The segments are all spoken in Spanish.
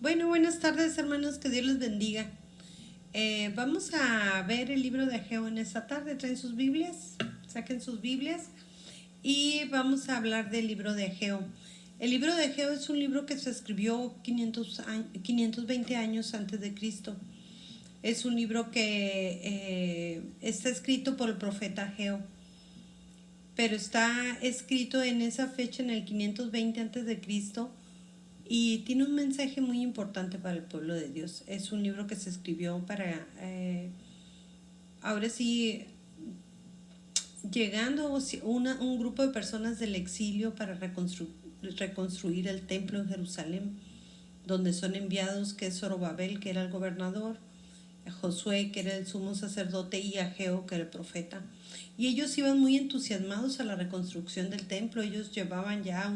Bueno, buenas tardes hermanos, que Dios les bendiga. Vamos a ver el libro de Ageo en esta tarde. Traen sus Biblias, saquen sus Biblias y vamos a hablar del libro de Ageo. El libro de Ageo es un libro que se escribió 520 años antes de Cristo. Es un libro que está escrito por el profeta Ageo, pero está escrito en esa fecha, en el 520 antes de Cristo. Y tiene un mensaje muy importante para el pueblo de Dios. Es un libro que se escribió para, ahora sí, llegando un grupo de personas del exilio para reconstruir el templo en Jerusalén, donde son enviados, que es Zorobabel, que era el gobernador, Josué, que era el sumo sacerdote, y Ageo, que era el profeta. Y ellos iban muy entusiasmados a la reconstrucción del templo. Ellos llevaban ya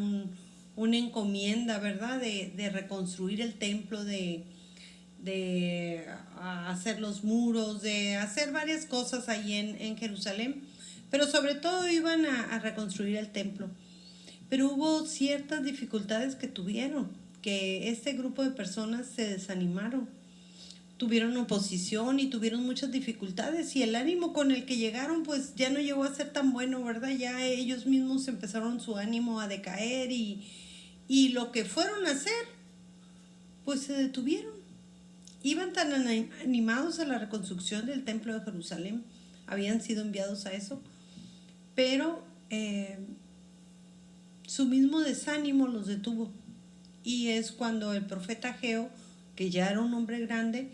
una encomienda, ¿verdad?, de reconstruir el templo, de hacer los muros, de hacer varias cosas ahí en Jerusalén, pero sobre todo iban a reconstruir el templo. Pero hubo ciertas dificultades que tuvieron, que este grupo de personas se desanimaron, tuvieron oposición y tuvieron muchas dificultades, y el ánimo con el que llegaron pues ya no llegó a ser tan bueno, ¿verdad? Ya ellos mismos empezaron su ánimo a decaer, y lo que fueron a hacer pues se detuvieron. Iban tan animados a la reconstrucción del templo de Jerusalén, habían sido enviados a eso, pero su mismo desánimo los detuvo. Y es cuando el profeta Ageo, que ya era un hombre grande,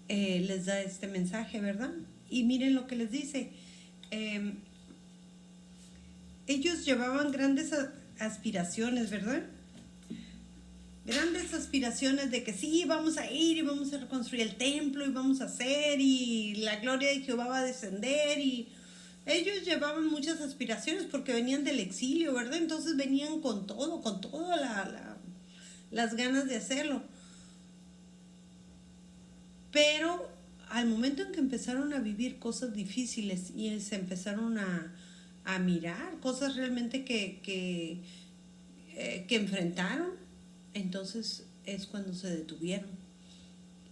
les da este mensaje, ¿verdad? Y miren lo que les dice. Ellos llevaban grandes aspiraciones, ¿verdad? Grandes aspiraciones de que sí, vamos a ir y vamos a reconstruir el templo y vamos a hacer, y la gloria de Jehová va a descender, y ellos llevaban muchas aspiraciones porque venían del exilio, ¿verdad? Entonces venían con todas las ganas de hacerlo. Pero al momento en que empezaron a vivir cosas difíciles y se empezaron a mirar cosas realmente que enfrentaron, entonces es cuando se detuvieron.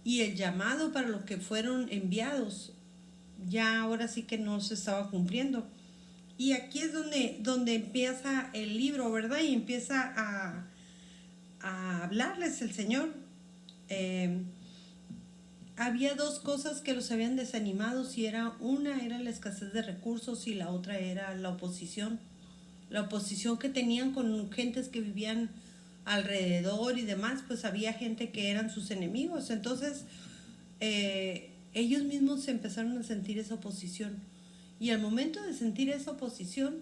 Y el llamado para los que fueron enviados ya ahora sí que no se estaba cumpliendo. Y aquí es donde empieza el libro, ¿verdad? Y empieza a hablarles el Señor. Había dos cosas que los habían desanimado, y una era la escasez de recursos y la otra era la oposición que tenían con gentes que vivían alrededor y demás. Pues había gente que eran sus enemigos. Entonces ellos mismos empezaron a sentir esa oposición, y al momento de sentir esa oposición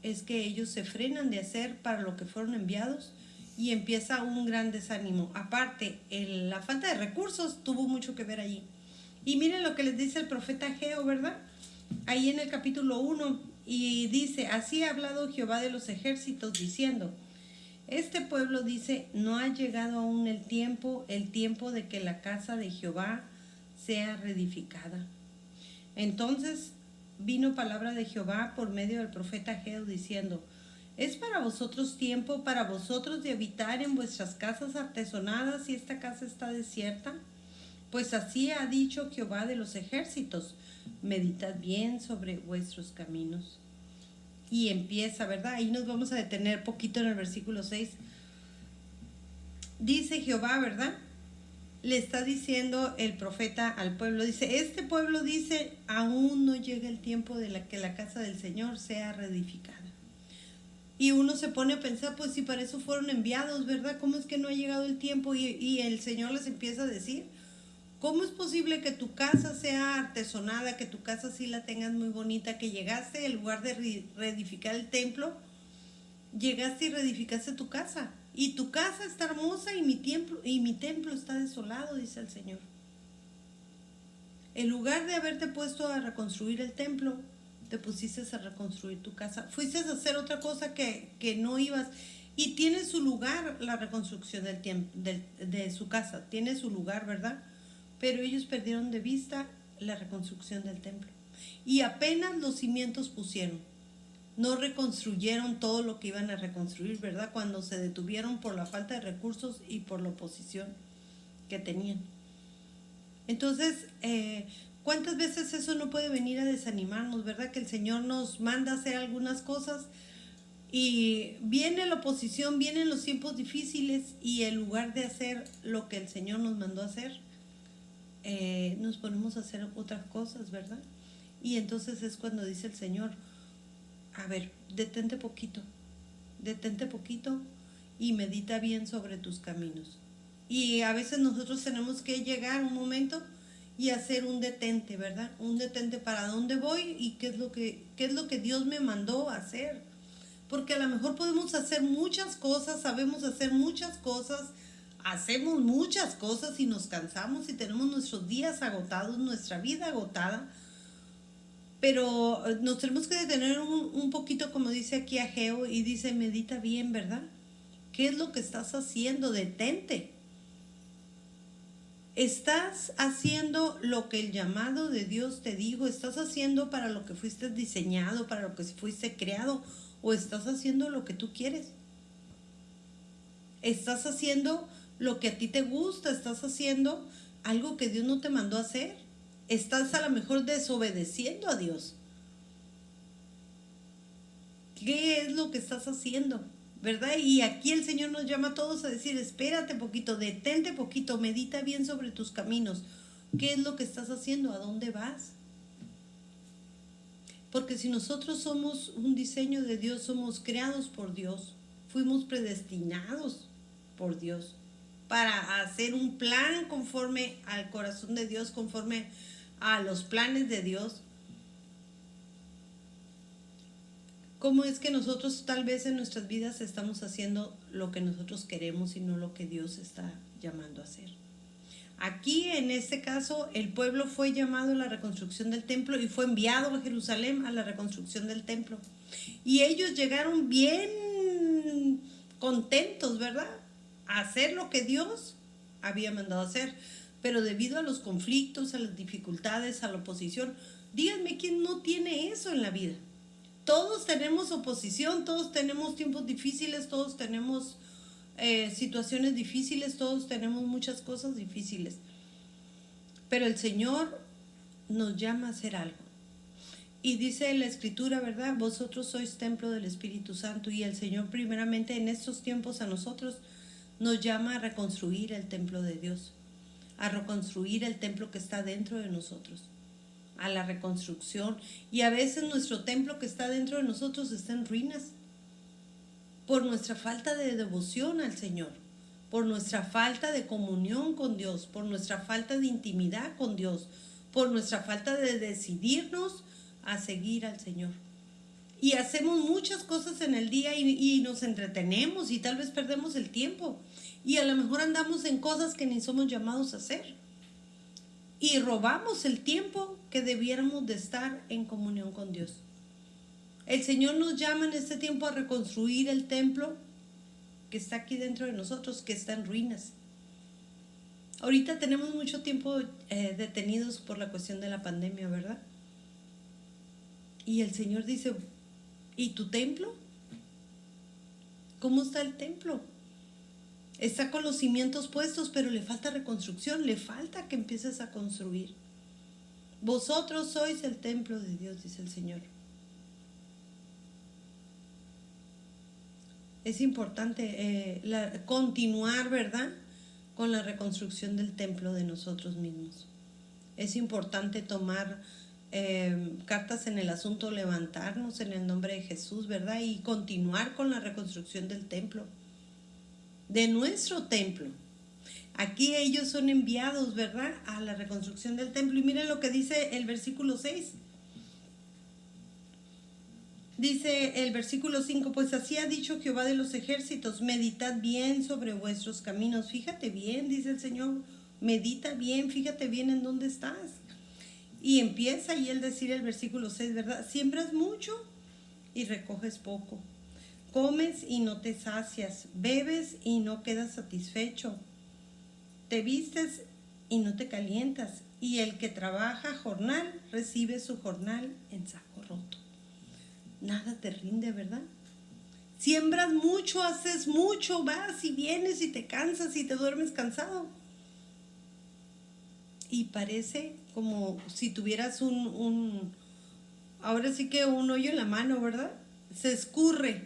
es que ellos se frenan de hacer para lo que fueron enviados, y empieza un gran desánimo. Aparte, la falta de recursos tuvo mucho que ver allí. Y miren lo que les dice el profeta Ageo, ¿verdad? Ahí en el capítulo 1, y dice: así ha hablado Jehová de los ejércitos, diciendo: este pueblo dice, no ha llegado aún el tiempo de que la casa de Jehová sea reedificada. Entonces vino palabra de Jehová por medio del profeta Ageo, diciendo: ¿es para vosotros tiempo, para vosotros, de habitar en vuestras casas artesonadas, y esta casa está desierta? Pues así ha dicho Jehová de los ejércitos: meditad bien sobre vuestros caminos. Y empieza, ¿verdad? Ahí nos vamos a detener poquito en el versículo 6. Dice Jehová, ¿verdad? Le está diciendo el profeta al pueblo, dice: este pueblo dice, aún no llega el tiempo de que la casa del Señor sea reedificada. Y uno se pone a pensar, pues si para eso fueron enviados, ¿verdad? ¿Cómo es que no ha llegado el tiempo? Y el Señor les empieza a decir: ¿cómo es posible que tu casa sea artesonada, que tu casa sí la tengas muy bonita, que llegaste, en lugar de reedificar el templo, llegaste y reedificaste tu casa? Y tu casa está hermosa, y mi templo está desolado, dice el Señor. En lugar de haberte puesto a reconstruir el templo, te pusiste a reconstruir tu casa. Fuiste a hacer otra cosa que no ibas. Y tiene su lugar la reconstrucción de su casa, tiene su lugar, ¿verdad? Pero ellos perdieron de vista la reconstrucción del templo. Y apenas los cimientos pusieron. no reconstruyeron todo lo que iban a reconstruir, ¿verdad? Cuando se detuvieron por la falta de recursos y por la oposición que tenían. Entonces, ¿cuántas veces eso no puede venir a desanimarnos, verdad? Que el Señor nos manda a hacer algunas cosas y viene la oposición, vienen los tiempos difíciles y en lugar de hacer lo que el Señor nos mandó a hacer, nos ponemos a hacer otras cosas, ¿verdad? Y entonces es cuando dice el Señor, a ver, detente poquito y medita bien sobre tus caminos. Y a veces nosotros tenemos que llegar un momento y hacer un detente, ¿verdad? Un detente para dónde voy y qué es lo que Dios me mandó a hacer. Porque a lo mejor podemos hacer muchas cosas, sabemos hacer muchas cosas, hacemos muchas cosas y nos cansamos y tenemos nuestros días agotados, nuestra vida agotada. Pero nos tenemos que detener un poquito, como dice aquí Ageo, y dice, medita bien, ¿verdad? ¿Qué es lo que estás haciendo? Detente. ¿Estás haciendo lo que el llamado de Dios te dijo? ¿Estás haciendo para lo que fuiste diseñado, para lo que fuiste creado? ¿O estás haciendo lo que tú quieres? ¿Estás haciendo lo que a ti te gusta? ¿Estás haciendo algo que Dios no te mandó a hacer? ¿Estás a lo mejor desobedeciendo a Dios? ¿Qué es lo que estás haciendo? ¿Verdad? Y aquí el Señor nos llama a todos a decir, espérate poquito, detente poquito, medita bien sobre tus caminos. ¿Qué es lo que estás haciendo? ¿A dónde vas? Porque si nosotros somos un diseño de Dios, somos creados por Dios, fuimos predestinados por Dios para hacer un plan conforme al corazón de Dios, conforme a los planes de Dios. ¿Cómo es que nosotros tal vez en nuestras vidas estamos haciendo lo que nosotros queremos y no lo que Dios está llamando a hacer? Aquí en este caso el pueblo fue llamado a la reconstrucción del templo y fue enviado a Jerusalén a la reconstrucción del templo. Y ellos llegaron bien contentos, ¿verdad? A hacer lo que Dios había mandado hacer. Pero debido a los conflictos, a las dificultades, a la oposición, díganme quién no tiene eso en la vida. Todos tenemos oposición, todos tenemos tiempos difíciles, todos tenemos situaciones difíciles, todos tenemos muchas cosas difíciles. Pero el Señor nos llama a hacer algo. Y dice la Escritura, ¿verdad? Vosotros sois templo del Espíritu Santo y el Señor primeramente en estos tiempos a nosotros nos llama a reconstruir el templo de Dios, a reconstruir el templo que está dentro de nosotros, a la reconstrucción. Y a veces nuestro templo que está dentro de nosotros está en ruinas por nuestra falta de devoción al Señor, por nuestra falta de comunión con Dios, por nuestra falta de intimidad con Dios, por nuestra falta de decidirnos a seguir al Señor. Y hacemos muchas cosas en el día y nos entretenemos y tal vez perdemos el tiempo. Y a lo mejor andamos en cosas que ni somos llamados a hacer. Y robamos el tiempo que debiéramos de estar en comunión con Dios. El Señor nos llama en este tiempo a reconstruir el templo que está aquí dentro de nosotros, que está en ruinas. Ahorita tenemos mucho tiempo detenidos por la cuestión de la pandemia, ¿verdad? Y el Señor dice, ¿y tu templo? ¿Cómo está el templo? Está con los cimientos puestos, pero le falta reconstrucción, le falta que empieces a construir. Vosotros sois el templo de Dios, dice el Señor. Es importante continuar, ¿verdad?, con la reconstrucción del templo de nosotros mismos. Es importante tomar cartas en el asunto, levantarnos en el nombre de Jesús, ¿verdad?, y continuar con la reconstrucción del templo, de nuestro templo. Aquí ellos son enviados, ¿verdad?, a la reconstrucción del templo. Y miren lo que dice el versículo 6. Dice el versículo 5, pues así ha dicho Jehová de los ejércitos, meditad bien sobre vuestros caminos. Fíjate bien, dice el Señor, medita bien, fíjate bien en dónde estás. Y empieza y él decir el versículo 6, ¿verdad? Siembras mucho y recoges poco. Comes y no te sacias, bebes y no quedas satisfecho. Te vistes y no te calientas. Y el que trabaja jornal recibe su jornal en saco roto. nada te rinde, ¿verdad? Siembras mucho, haces mucho, vas y vienes y te cansas y te duermes cansado. Y parece como si tuvieras ahora sí que un hoyo en la mano, ¿verdad? Se escurre.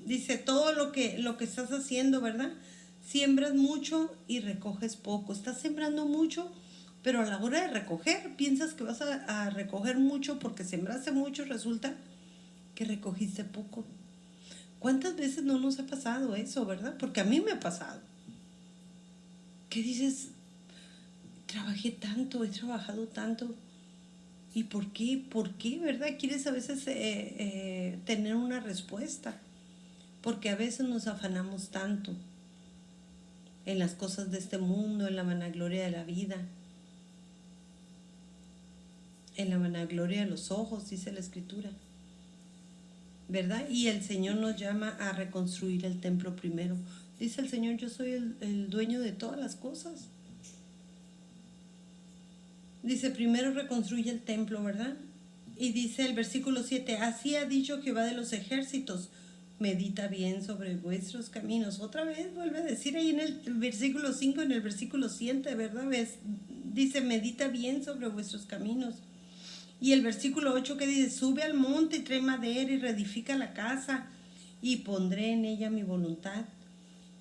Dice todo lo que estás haciendo, ¿verdad? Siembras mucho y recoges poco. Estás sembrando mucho, pero a la hora de recoger, piensas que vas a recoger mucho porque sembraste mucho, resulta que recogiste poco. ¿Cuántas veces no nos ha pasado eso, verdad? Porque a mí me ha pasado. ¿Qué dices? Trabajé tanto, he trabajado tanto. ¿Y por qué? ¿Por qué, verdad? Quieres a veces tener una respuesta. Porque a veces nos afanamos tanto en las cosas de este mundo, en la vanagloria de la vida, en la vanagloria de los ojos, dice la Escritura, ¿verdad? Y el Señor nos llama a reconstruir el templo primero. Dice el Señor, yo soy el dueño de todas las cosas. Dice, primero reconstruye el templo, ¿verdad? Y dice el versículo 7, así ha dicho Jehová de los ejércitos, medita bien sobre vuestros caminos. Otra vez vuelve a decir ahí en el versículo 5, en el versículo 7, ¿verdad? Dice, medita bien sobre vuestros caminos. Y el versículo 8 que dice, sube al monte y trae madera y reedifica la casa y pondré en ella mi voluntad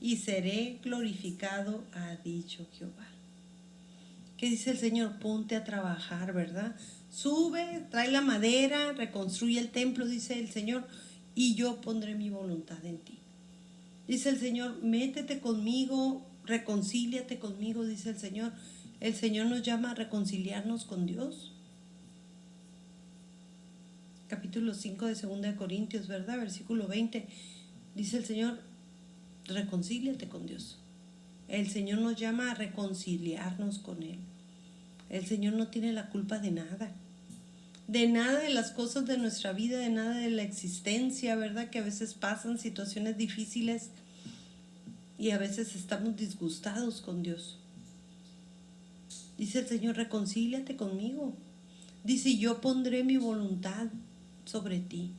y seré glorificado, ha dicho Jehová. ¿Qué dice el Señor? Ponte a trabajar, ¿verdad? Sube, trae la madera, reconstruye el templo, dice el Señor, y yo pondré mi voluntad en ti. Dice el Señor, métete conmigo, reconcíliate conmigo, dice el Señor. El Señor nos llama a reconciliarnos con Dios. Capítulo 5 de 2 Corintios, ¿verdad? Versículo 20. Dice el Señor, reconcíliate con Dios. El Señor nos llama a reconciliarnos con Él. El Señor no tiene la culpa de nada de las cosas de nuestra vida, de nada de la existencia, ¿verdad? Que a veces pasan situaciones difíciles y a veces estamos disgustados con Dios. Dice el Señor, reconcíliate conmigo. Dice, yo pondré mi voluntad sobre ti.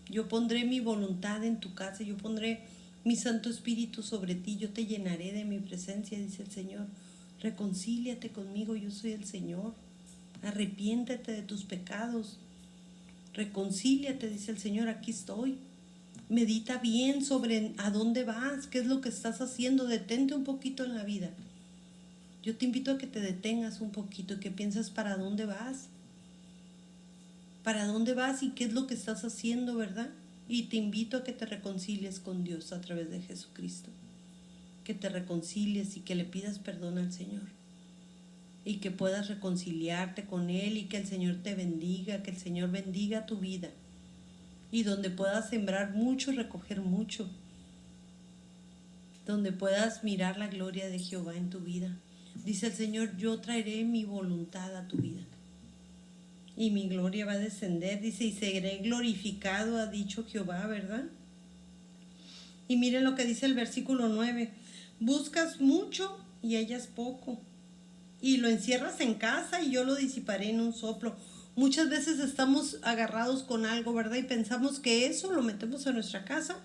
Yo pondré mi voluntad en tu casa. Yo pondré mi Santo Espíritu sobre ti. Yo te llenaré de mi presencia, dice el Señor. Reconcíliate conmigo, yo soy el Señor. Arrepiéntete de tus pecados. Reconcíliate, dice el Señor, aquí estoy. Medita bien sobre a dónde vas, qué es lo que estás haciendo. Detente un poquito en la vida. Yo te invito a que te detengas un poquito y que pienses para dónde vas. Para dónde vas y qué es lo que estás haciendo, ¿verdad? Y te invito a que te reconcilies con Dios a través de Jesucristo. Que te reconcilies y que le pidas perdón al Señor. Y que puedas reconciliarte con Él y que el Señor te bendiga, que el Señor bendiga tu vida. Y donde puedas sembrar mucho, recoger mucho. Donde puedas mirar la gloria de Jehová en tu vida. Dice el Señor, yo traeré mi voluntad a tu vida. Y mi gloria va a descender, dice, y seré glorificado, ha dicho Jehová, ¿verdad? Y miren lo que dice el versículo 9. Buscas mucho y hallas poco. Y lo encierras en casa y yo lo disiparé en un soplo. Muchas veces estamos agarrados con algo, ¿verdad? Y pensamos que eso lo metemos a nuestra casa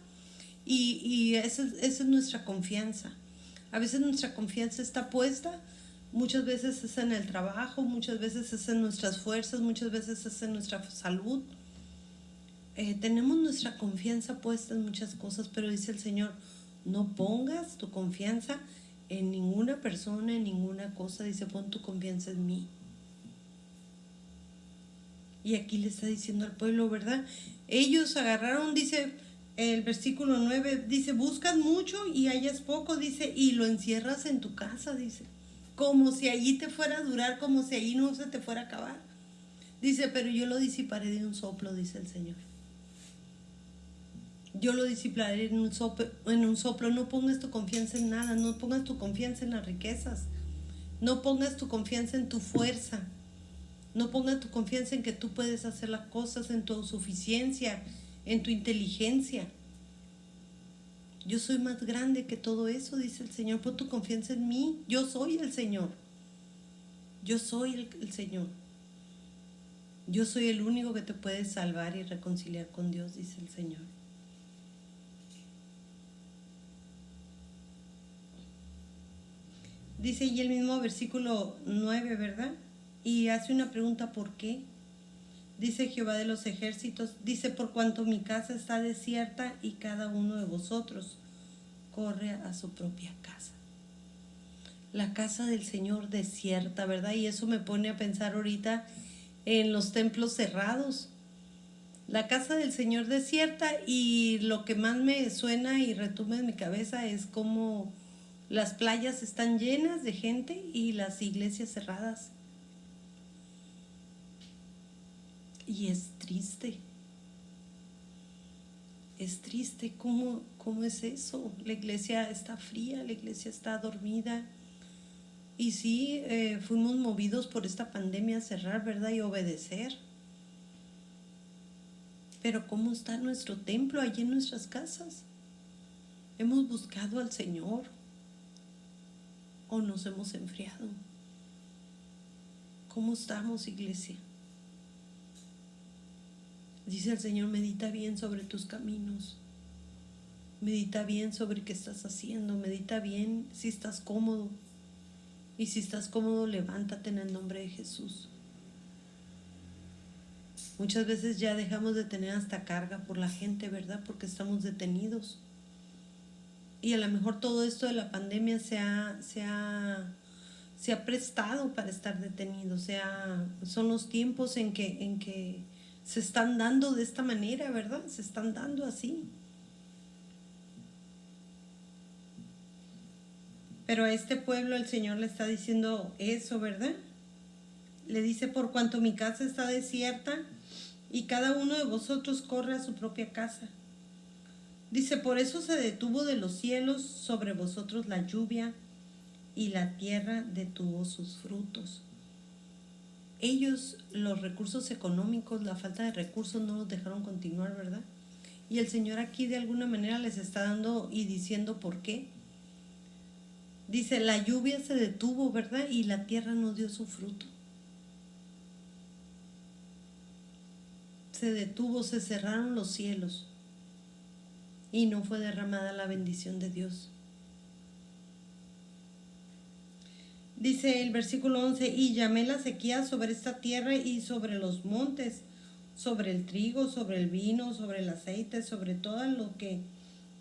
y esa es nuestra confianza. A veces nuestra confianza está puesta, muchas veces es en el trabajo, muchas veces es en nuestras fuerzas, muchas veces es en nuestra salud. Tenemos nuestra confianza puesta en muchas cosas, pero dice el Señor, no pongas tu confianza en ninguna persona, en ninguna cosa. Dice, pon tu confianza en mí. Y aquí le está diciendo al pueblo, ¿verdad? Ellos agarraron, dice el versículo 9, dice, buscas mucho y hallas poco, dice, y lo encierras en tu casa, dice, como si allí te fuera a durar, como si allí no se te fuera a acabar. Dice, pero yo lo disiparé de un soplo, dice el Señor. Yo lo disiparé en un soplo. No pongas tu confianza en nada, no pongas tu confianza en las riquezas, no pongas tu confianza en tu fuerza, no pongas tu confianza en que tú puedes hacer las cosas, en tu suficiencia, en tu inteligencia. Yo soy más grande que todo eso, dice el Señor. Pon tu confianza en mí. Yo soy el Señor. Yo soy el Señor. Yo soy el único que te puede salvar y reconciliar con Dios, dice el Señor. Dice y el mismo versículo 9, ¿verdad? Y hace una pregunta, ¿por qué? Dice Jehová de los ejércitos, dice, por cuanto mi casa está desierta y cada uno de vosotros corre a su propia casa. La casa del Señor desierta, ¿verdad? Y eso me pone a pensar ahorita en los templos cerrados. La casa del Señor desierta, y lo que más me suena y retumba en mi cabeza es como las playas están llenas de gente y las iglesias cerradas. Y es triste. Es triste. ¿Cómo es eso? La iglesia está fría, la iglesia está dormida. Y sí, fuimos movidos por esta pandemia a cerrar, ¿verdad? Y obedecer. Pero ¿cómo está nuestro templo allí en nuestras casas? ¿Hemos buscado al Señor o nos hemos enfriado? ¿Cómo estamos, iglesia? Dice el Señor, medita bien sobre tus caminos. Medita bien sobre qué estás haciendo. Medita bien si estás cómodo. Y si estás cómodo, levántate en el nombre de Jesús. Muchas veces ya dejamos de tener hasta carga por la gente, ¿verdad? Porque estamos detenidos. Y a lo mejor todo esto de la pandemia se ha prestado para estar detenidos. Son los tiempos en que se están dando de esta manera, ¿verdad? Se están dando así. Pero a este pueblo el Señor le está diciendo eso, ¿verdad? Le dice, por cuanto mi casa está desierta y cada uno de vosotros corre a su propia casa. Dice, por eso se detuvo de los cielos sobre vosotros la lluvia y la tierra detuvo sus frutos. Ellos, los recursos económicos, la falta de recursos no los dejaron continuar, ¿verdad? Y el Señor aquí de alguna manera les está dando y diciendo por qué. Dice, la lluvia se detuvo, ¿verdad? Y la tierra no dio su fruto. Se detuvo, se cerraron los cielos y no fue derramada la bendición de Dios. Dice el versículo 11, y llamé la sequía sobre esta tierra y sobre los montes, sobre el trigo, sobre el vino, sobre el aceite, sobre todo lo que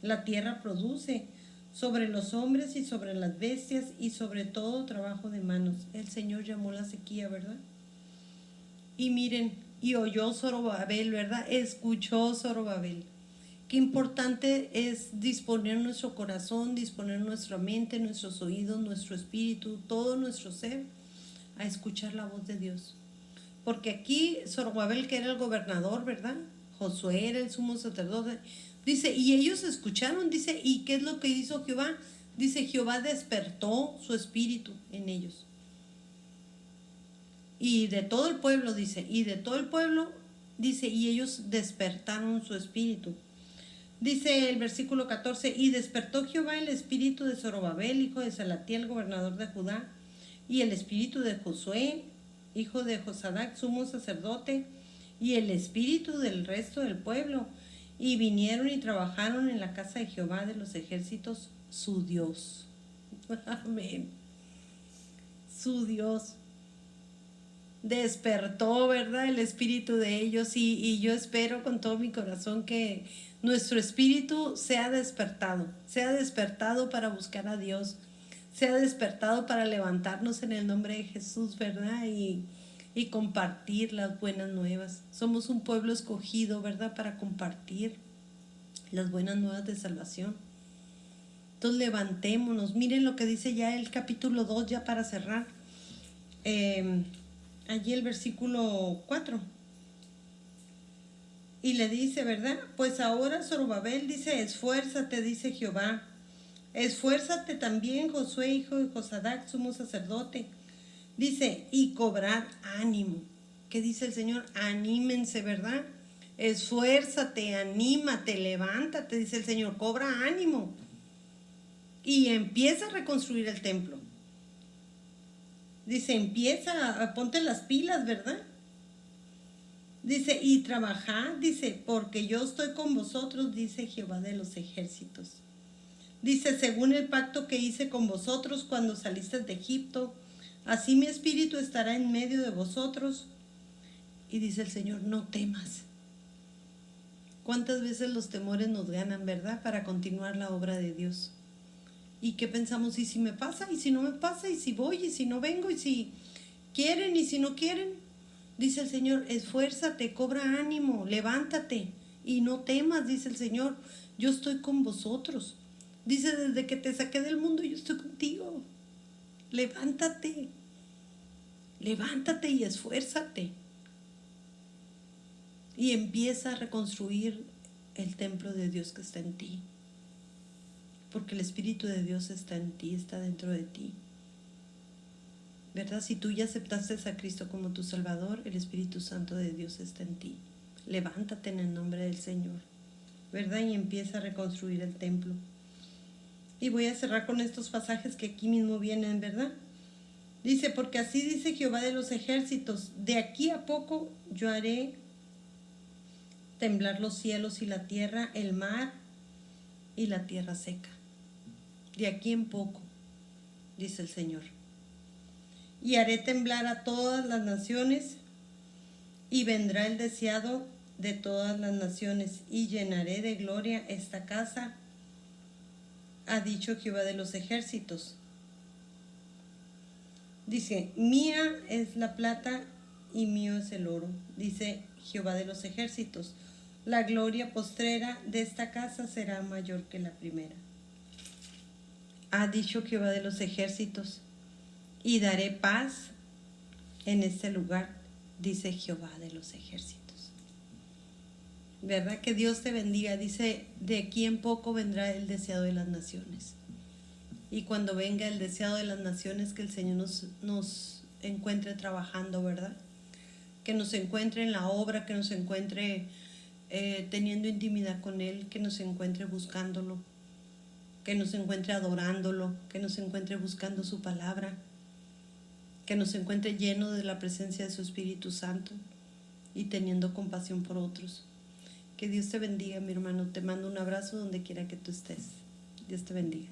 la tierra produce, sobre los hombres y sobre las bestias y sobre todo trabajo de manos. El Señor llamó la sequía, ¿verdad? Y miren, y oyó Zorobabel, ¿verdad? Escuchó Zorobabel. Qué importante es disponer nuestro corazón, disponer nuestra mente, nuestros oídos, nuestro espíritu, todo nuestro ser a escuchar la voz de Dios. Porque aquí Zorobabel, que era el gobernador, ¿verdad? Josué era el sumo sacerdote. Dice, y ellos escucharon, dice, ¿y qué es lo que hizo Jehová? Dice, Jehová despertó su espíritu en ellos. Y de todo el pueblo, dice, y de todo el pueblo, dice, y ellos despertaron su espíritu. Dice el versículo 14, y despertó Jehová el espíritu de Zorobabel, hijo de Salatiel, gobernador de Judá, y el espíritu de Josué, hijo de Josadac, sumo sacerdote, y el espíritu del resto del pueblo, y vinieron y trabajaron en la casa de Jehová de los ejércitos, su Dios. Amén. Su Dios. Despertó, ¿verdad? El espíritu de ellos, y yo espero con todo mi corazón que nuestro espíritu sea despertado para buscar a Dios, sea despertado para levantarnos en el nombre de Jesús, ¿verdad? Y compartir las buenas nuevas. Somos un pueblo escogido, ¿verdad? Para compartir las buenas nuevas de salvación. Entonces levantémonos. Miren lo que dice ya el capítulo 2, ya para cerrar. Allí el versículo 4. Y le dice, ¿verdad? Pues ahora Zorobabel dice, esfuérzate, dice Jehová. Esfuérzate también, Josué, hijo de Josadac, sumo sacerdote. Dice, y cobrar ánimo. ¿Qué dice el Señor? Anímense, ¿verdad? Esfuérzate, anímate, levántate, dice el Señor, cobra ánimo. Y empieza a reconstruir el templo. Dice, ponte las pilas, ¿verdad? Dice, y trabajad, dice, porque yo estoy con vosotros, dice Jehová de los ejércitos. Dice, según el pacto que hice con vosotros cuando salisteis de Egipto, así mi espíritu estará en medio de vosotros. Y dice el Señor, no temas. ¿Cuántas veces los temores nos ganan, verdad? Para continuar la obra de Dios. ¿Y qué pensamos? ¿Y si me pasa? ¿Y si no me pasa? ¿Y si voy? ¿Y si no vengo? ¿Y si quieren? ¿Y si no quieren? Dice el Señor, esfuérzate, cobra ánimo, levántate y no temas, dice el Señor, yo estoy con vosotros. Dice, desde que te saqué del mundo, yo estoy contigo. Levántate, levántate y esfuérzate. Y empieza a reconstruir el templo de Dios que está en ti. Porque el Espíritu de Dios está en ti, está dentro de ti. ¿Verdad? Si tú ya aceptaste a Cristo como tu Salvador, el Espíritu Santo de Dios está en ti. Levántate en el nombre del Señor, ¿verdad? Y empieza a reconstruir el templo. Y voy a cerrar con estos pasajes que aquí mismo vienen, ¿verdad? Dice, porque así dice Jehová de los ejércitos, de aquí a poco yo haré temblar los cielos y la tierra, el mar y la tierra seca. De aquí en poco, dice el Señor. Y haré temblar a todas las naciones, y vendrá el deseado de todas las naciones, y llenaré de gloria esta casa, ha dicho Jehová de los ejércitos. Dice, mía es la plata y mío es el oro, dice Jehová de los ejércitos. La gloria postrera de esta casa será mayor que la primera. Ha dicho Jehová de los ejércitos, y daré paz en este lugar, dice Jehová de los ejércitos. ¿Verdad? Que Dios te bendiga. Dice, de aquí en poco vendrá el deseado de las naciones. Y cuando venga el deseado de las naciones, que el Señor nos encuentre trabajando, ¿verdad? Que nos encuentre en la obra, que nos encuentre teniendo intimidad con Él, que nos encuentre buscándolo, que nos encuentre adorándolo, que nos encuentre buscando su palabra, que nos encuentre lleno de la presencia de su Espíritu Santo y teniendo compasión por otros. Que Dios te bendiga, mi hermano. Te mando un abrazo donde quiera que tú estés. Dios te bendiga.